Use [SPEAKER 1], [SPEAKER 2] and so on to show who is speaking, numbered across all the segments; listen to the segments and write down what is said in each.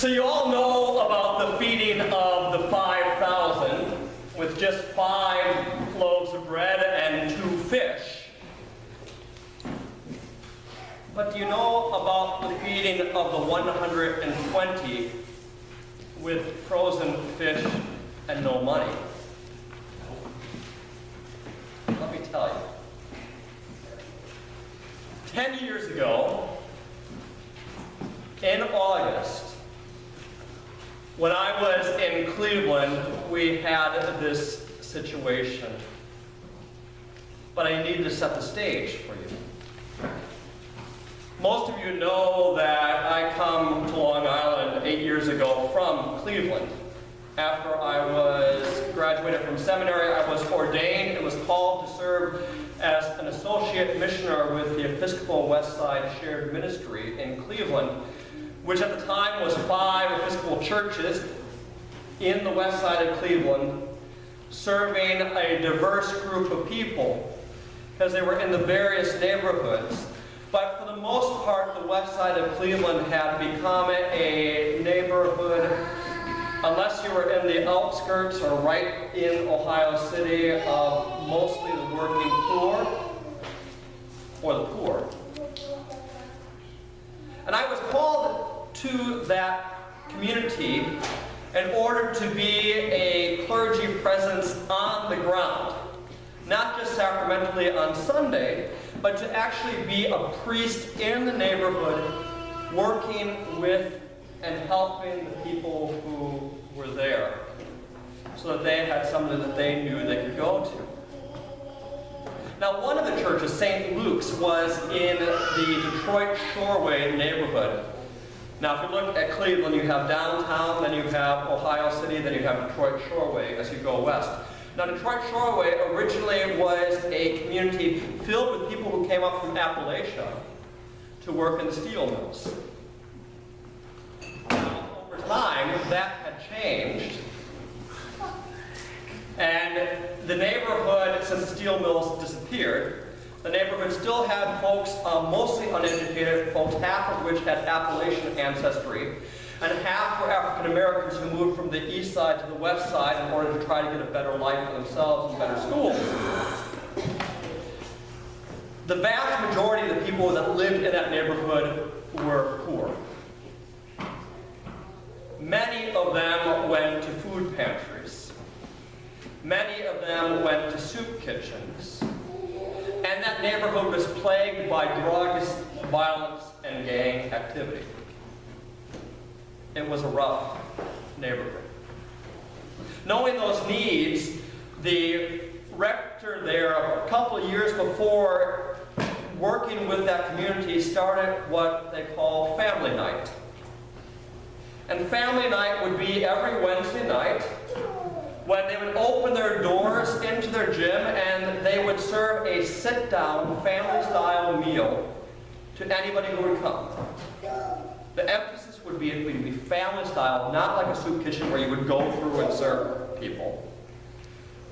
[SPEAKER 1] So you all know about the feeding of the 5,000 with just 5 loaves of bread and 2 fish. But do you know about the feeding of the 120 with frozen fish and no money? Let me tell you. 10 years ago, in August, when I was in Cleveland, we had this situation. But I need to set the stage for you. Most of you know that I come to Long Island 8 years ago from Cleveland. After I was graduated from seminary, I was ordained and was called to serve as an associate missioner with the Episcopal West Side Shared Ministry in Cleveland, which at the time was 5 Episcopal churches in the west side of Cleveland, serving a diverse group of people, because they were in the various neighborhoods. But for the most part, the west side of Cleveland had become a neighborhood, unless you were in the outskirts or right in Ohio City, of mostly the working poor or the poor. And I was called to that community in order to be a clergy presence on the ground, not just sacramentally on Sunday, but to actually be a priest in the neighborhood, working with and helping the people who were there, so that they had somebody that they knew they could go to. Now, one of the churches, St. Luke's, was in the Detroit Shoreway neighborhood. Now, if you look at Cleveland, you have downtown, then you have Ohio City, then you have Detroit Shoreway as you go west. Now, Detroit Shoreway originally was a community filled with people who came up from Appalachia to work in the steel mills. Now, over time, that had changed. And the neighborhood, since the steel mills disappeared, the neighborhood still had folks, mostly uneducated folks, half of which had Appalachian ancestry, and half were African Americans who moved from the east side to the west side in order to try to get a better life for themselves and better schools. The vast majority of the people that lived in that neighborhood were poor. Many of them went to food pantries. Many of them went to soup kitchens. And that neighborhood was plagued by drugs, violence, and gang activity. It was a rough neighborhood. Knowing those needs, the rector there, a couple of years before, working with that community, started what they call family night. And family night would be every Wednesday night, when they would open their doors into their gym and they would serve a sit-down, family-style meal to anybody who would come. The emphasis would be family-style, not like a soup kitchen where you would go through and serve people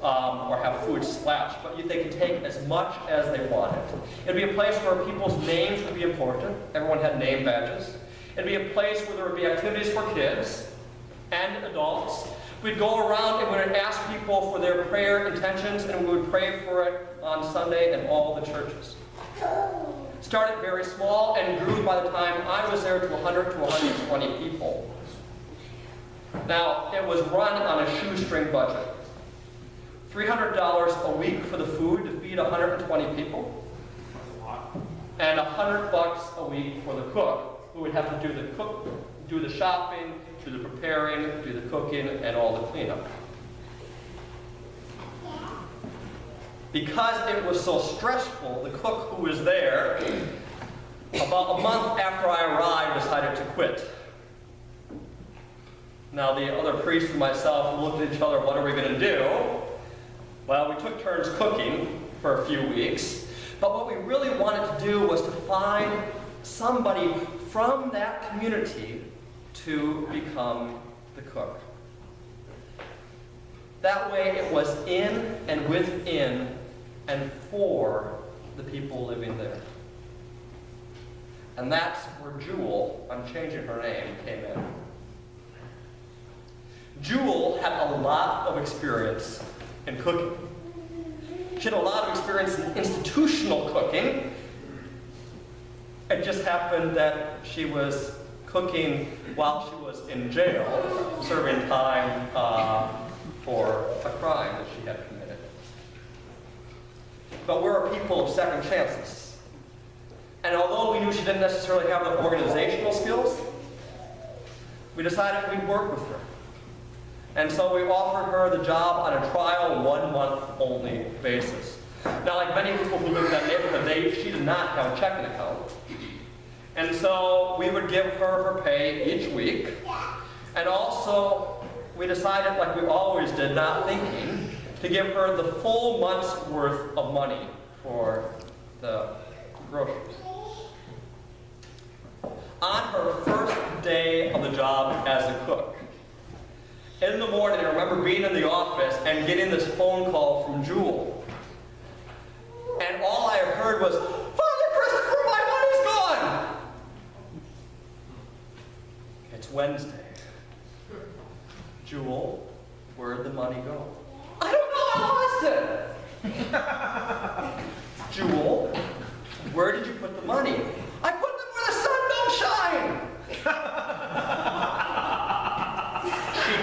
[SPEAKER 1] or have food splashed, but they could take as much as they wanted. It would be a place where people's names would be important. Everyone had name badges. It would be a place where there would be activities for kids and adults. We'd go around and we would ask people for their prayer intentions, and we would pray for it on Sunday in all the churches. Started very small and grew by the time I was there to 100 to 120 people. Now, it was run on a shoestring budget. $300 a week for the food to feed 120 people, and $100 a week for the cook, who would have to do the shopping, do the preparing, do the cooking, and all the cleanup. Because it was so stressful, the cook who was there, about a month after I arrived, decided to quit. Now, the other priest and myself looked at each other, what are we going to do? Well, we took turns cooking for a few weeks, but what we really wanted to do was to find somebody from that community to become the cook. That way it was in and within and for the people living there. And that's where Jewel, I'm changing her name, came in. Jewel had a lot of experience in cooking. She had a lot of experience in institutional cooking. It just happened that she was cooking while she was in jail, serving time for a crime that she had committed. But we're a people of second chances. And although we knew she didn't necessarily have the organizational skills, we decided we'd work with her. And so we offered her the job on a trial 1 month only basis. Now, like many people who live in that neighborhood, she did not have a checking account. And so we would give her her pay each week. And also, we decided, like we always did, not thinking, to give her the full month's worth of money for the groceries. On her first day of the job as a cook, in the morning, I remember being in the office and getting this phone call from Jewel. And all I heard was, "Father Christopher, my money's gone!" It's Wednesday. Jewel, where'd the money go? I don't know, I lost it. Jewel, where did you put the money? I put them where the sun don't shine. She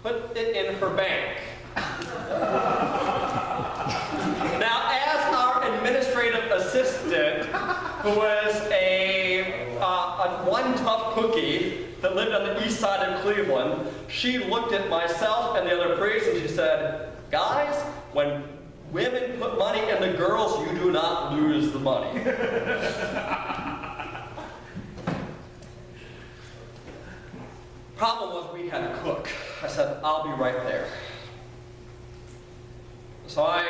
[SPEAKER 1] put it in her bank. Now, as our administrative assistant, who was one tough cookie that lived on the east side of Cleveland, she looked at myself and the other priests and she said, "Guys, when women put money in the girls, you do not lose the money." Problem was we had to cook. I said, "I'll be right there." So I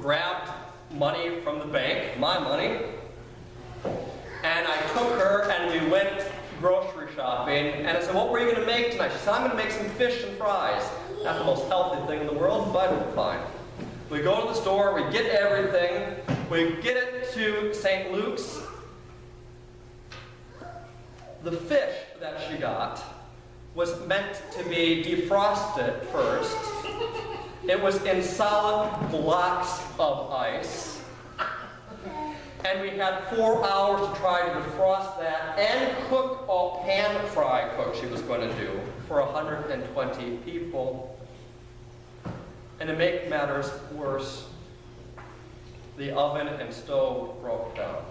[SPEAKER 1] grabbed money from the bank, my money, and I took her and we went grocery shopping. And I said, "What were you going to make tonight?" She said, "I'm going to make some fish and fries." Not the most healthy thing in the world, but fine. We go to the store, we get everything, we get it to St. Luke's. The fish that she got was meant to be defrosted first. It was in solid blocks of ice. And we had 4 hours to try to defrost that and cook a pan fry cook she was going to do for 120 people. And to make matters worse, the oven and stove broke down.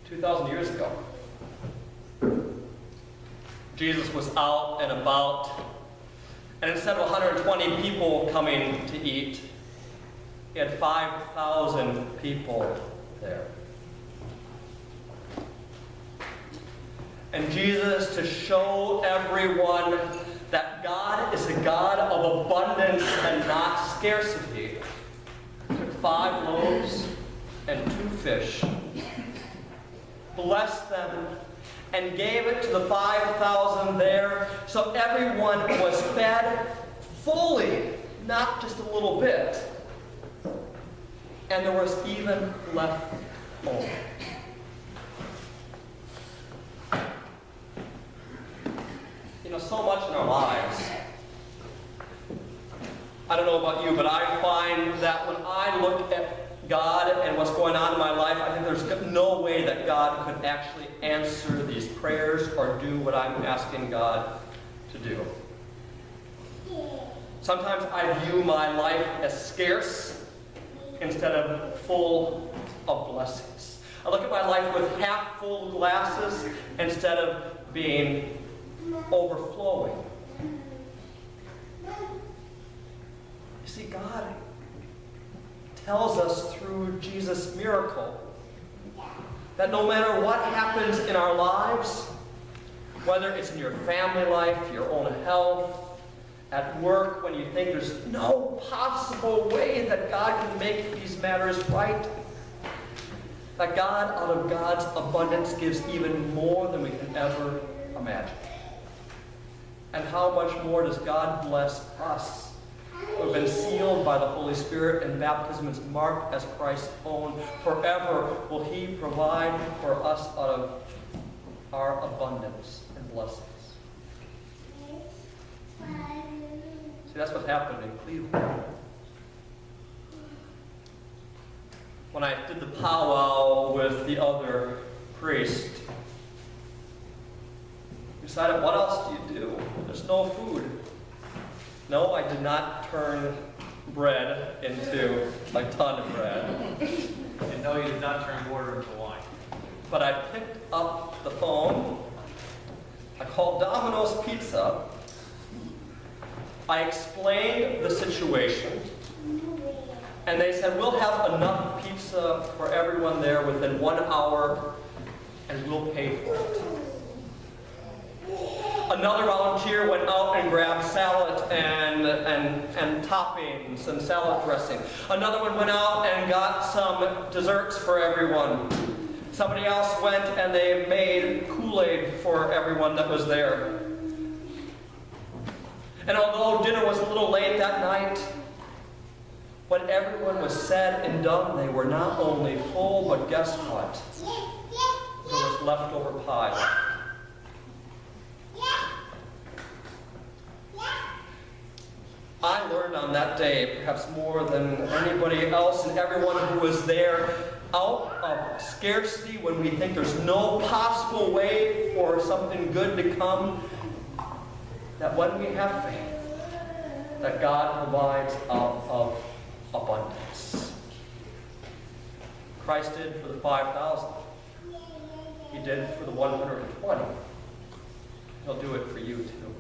[SPEAKER 1] 2,000 years ago, Jesus was out and about, and instead of 120 people coming to eat, he had 5,000 people there. And Jesus, to show everyone that God is a God of abundance and not scarcity, took 5 loaves and 2 fish, blessed them, and gave it to the 5,000 there, so everyone was fed fully, not just a little bit. And there was even left over. You know, so much in our lives, I don't know about you, but I find that when I look at God and what's going on in my life, I think there's no way that God could actually answer these prayers or do what I'm asking God to do. Sometimes I view my life as scarce instead of full of blessings. I look at my life with half full glasses instead of being overflowing. You see, God tells us through Jesus' miracle that no matter what happens in our lives, whether it's in your family life, your own health, at work, when you think there's no possible way that God can make these matters right, that God, out of God's abundance, gives even more than we can ever imagine. And how much more does God bless us who have been sealed by the Holy Spirit, and baptism is marked as Christ's own. Forever will he provide for us out of our abundance and blessings. See, that's what happened in Cleveland. When I did the powwow with the other priest, we decided, what else do you do? There's no food. No, I did not turn bread into a ton of bread.
[SPEAKER 2] And no, you did not turn water into wine.
[SPEAKER 1] But I picked up the phone. I called Domino's Pizza. I explained the situation. And they said, we'll have enough pizza for everyone there within 1 hour, and we'll pay for it. Another volunteer went out and grabbed salad and toppings and salad dressing. Another one went out and got some desserts for everyone. Somebody else went and they made Kool-Aid for everyone that was there. And although dinner was a little late that night, when everyone was said and done, they were not only full, but guess what? There was leftover pie. I learned on that day, perhaps more than anybody else and everyone who was there, out of scarcity, when we think there's no possible way for something good to come, that when we have faith, that God provides out of abundance. Christ did for the 5,000. He did for the 120. He'll do it for you too.